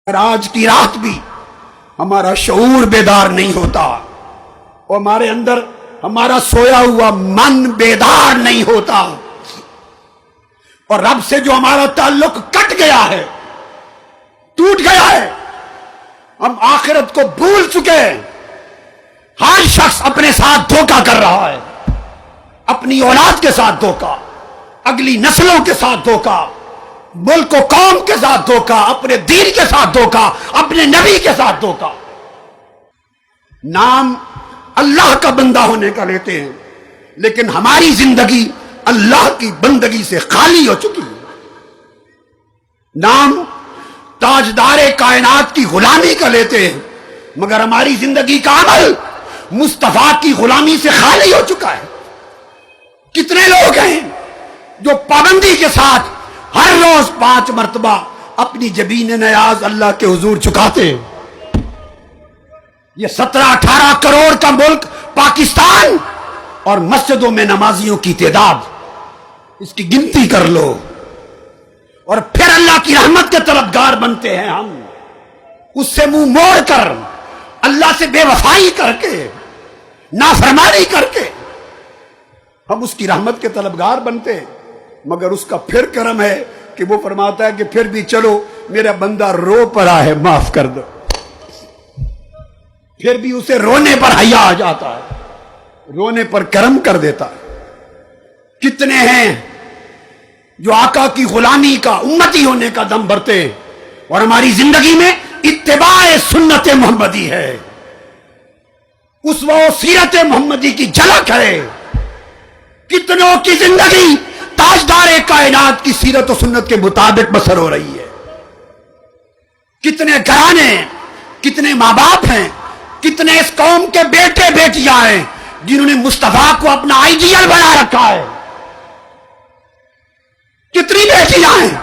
اور آج کی رات بھی ہمارا شعور بیدار نہیں ہوتا اور ہمارے اندر ہمارا سویا ہوا من بیدار نہیں ہوتا، اور رب سے جو ہمارا تعلق کٹ گیا ہے، ٹوٹ گیا ہے، ہم آخرت کو بھول چکے ہیں۔ ہر شخص اپنے ساتھ دھوکہ کر رہا ہے، اپنی اولاد کے ساتھ دھوکہ، اگلی نسلوں کے ساتھ دھوکہ، ملک و قوم کے ساتھ دھوکہ، اپنے دین کے ساتھ دھوکہ، اپنے نبی کے ساتھ دھوکہ۔ نام اللہ کا بندہ ہونے کا لیتے ہیں، لیکن ہماری زندگی اللہ کی بندگی سے خالی ہو چکی ہے۔ نام تاجدار کائنات کی غلامی کا لیتے ہیں، مگر ہماری زندگی کا عمل مصطفیٰ کی غلامی سے خالی ہو چکا ہے۔ کتنے لوگ ہیں جو پابندی کے ساتھ ہر روز 5 مرتبہ اپنی جبین نیاز اللہ کے حضور چکاتے ہیں۔ یہ 17-18 کروڑ کا ملک پاکستان اور مسجدوں میں نمازیوں کی تعداد، اس کی گنتی کر لو، اور پھر اللہ کی رحمت کے طلبگار بنتے ہیں ہم، اس سے منہ موڑ کر، اللہ سے بے وفائی کر کے، نافرمانی کر کے ہم اس کی رحمت کے طلبگار بنتے ہیں۔ مگر اس کا پھر کرم ہے کہ وہ فرماتا ہے کہ پھر بھی چلو میرا بندہ رو پڑا ہے، معاف کر دو۔ پھر بھی اسے رونے پر حیا آ جاتا ہے، رونے پر کرم کر دیتا ہے۔ کتنے ہیں جو آقا کی غلامی کا، امتی ہونے کا دم بھرتے ہیں، اور ہماری زندگی میں اتباع سنت محمدی ہے، اسوہ و سیرت محمدی کی جھلک ہے۔ کتنوں کی زندگی تاجدار کائنات کی سیرت و سنت کے مطابق بسر ہو رہی ہے۔ کتنے گھرانے، کتنے ماں باپ ہیں، کتنے اس قوم کے بیٹے بیٹیاں ہیں جنہوں نے مصطفیٰ کو اپنا آئیڈیل بنا رکھا ہے۔ کتنی بیٹیاں ہیں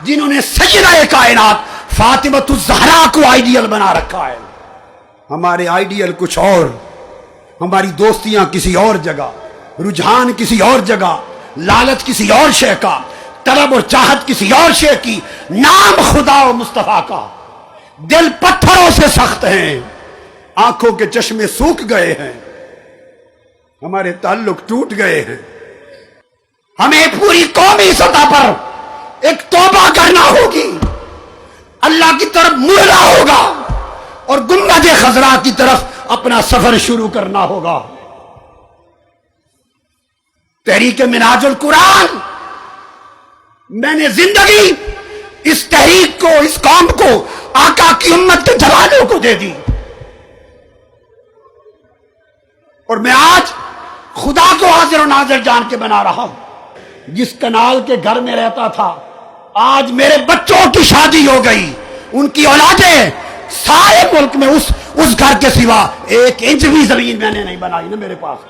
جنہوں نے سیدہ کائنات فاطمہ الزہرا کو آئیڈیل بنا رکھا ہے۔ ہمارے آئیڈیل کچھ اور، ہماری دوستیاں کسی اور جگہ، رجحان کسی اور جگہ، لالچ کسی اور شے کا، طلب اور چاہت کسی اور شے کی، نام خدا و مصطفیٰ کا۔ دل پتھروں سے سخت ہیں، آنکھوں کے چشمے سوکھ گئے ہیں، ہمارے تعلق ٹوٹ گئے ہیں۔ ہمیں پوری قومی سطح پر ایک توبہ کرنا ہوگی، اللہ کی طرف مڑنا ہوگا، اور گنبد خضرا کی طرف اپنا سفر شروع کرنا ہوگا۔ تحریک منہاج القرآن، میں نے زندگی اس تحریک کو، اس قوم کو، آقا کی امت کے جوانوں کو دے دی، اور میں آج خدا کو حاضر و ناظر جان کے بنا رہا ہوں۔ جس کنال کے گھر میں رہتا تھا، آج میرے بچوں کی شادی ہو گئی، ان کی اولادیں، سارے ملک میں اس گھر کے سوا 1 انچ بھی زمین میں نے نہیں بنائی نا میرے پاس۔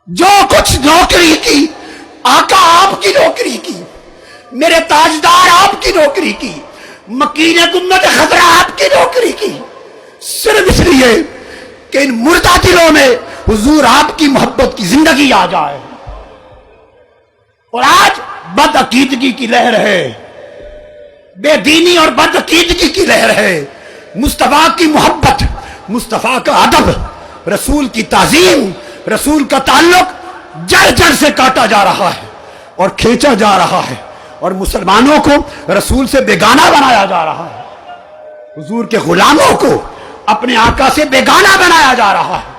جو کچھ نوکری کی، آقا آپ کی نوکری کی، میرے تاجدار آپ کی نوکری کی، مکین گنبد خضرا آپ کی نوکری کی، صرف اس لیے کہ ان مردہ دلوں میں حضور آپ کی محبت کی زندگی آ جائے۔ اور آج بد عقیدگی کی لہر ہے، بے دینی اور بد عقیدگی کی لہر ہے۔ مصطفیٰ کی محبت، مصطفیٰ کا ادب، رسول کی تعظیم، رسول کا تعلق جڑ جڑ سے کاٹا جا رہا ہے اور کھینچا جا رہا ہے، اور مسلمانوں کو رسول سے بیگانہ بنایا جا رہا ہے، حضور کے غلاموں کو اپنے آقا سے بیگانہ بنایا جا رہا ہے،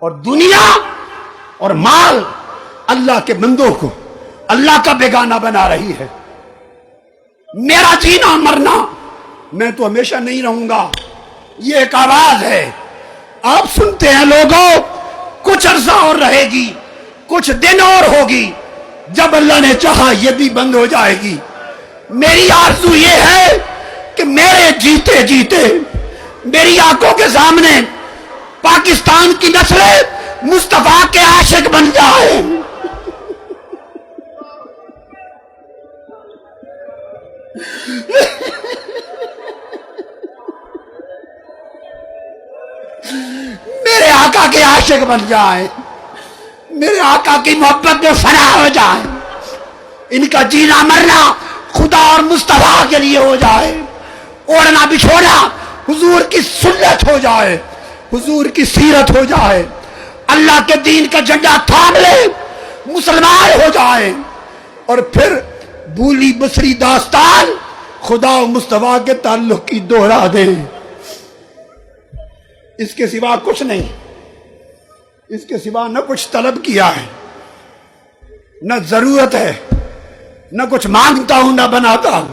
اور دنیا اور مال اللہ کے بندوں کو اللہ کا بیگانہ بنا رہی ہے۔ میرا جینا مرنا، میں تو ہمیشہ نہیں رہوں گا، یہ ایک آواز ہے۔ آپ سنتے ہیں لوگوں، کچھ عرصہ اور رہے گی، کچھ دن اور ہوگی، جب اللہ نے چاہا یہ بھی بند ہو جائے گی۔ میری آرزو یہ ہے کہ میرے جیتے جیتے میری آنکھوں کے سامنے پاکستان کی نسلیں مصطفیٰ کے عاشق بن جائیں۔ میرے آقا کے عاشق بن جائیں، میرے آقا کی محبت میں فنا ہو جائیں، ان کا جینا مرنا خدا اور مصطفیٰ کے لیے ہو جائے، اوڑھنا بچھوڑنا حضور کی سنت ہو جائے، حضور کی سیرت ہو جائے، اللہ کے دین کا جھنڈا تھام لے، مسلمان ہو جائے، اور پھر بھولی بسری داستان خدا و مصطفیٰ کے تعلق کی دوہرا دے۔ اس کے سوا کچھ نہیں، اس کے سوا نہ کچھ طلب کیا ہے، نہ ضرورت ہے، نہ کچھ مانگتا ہوں نہ بناتا ہوں۔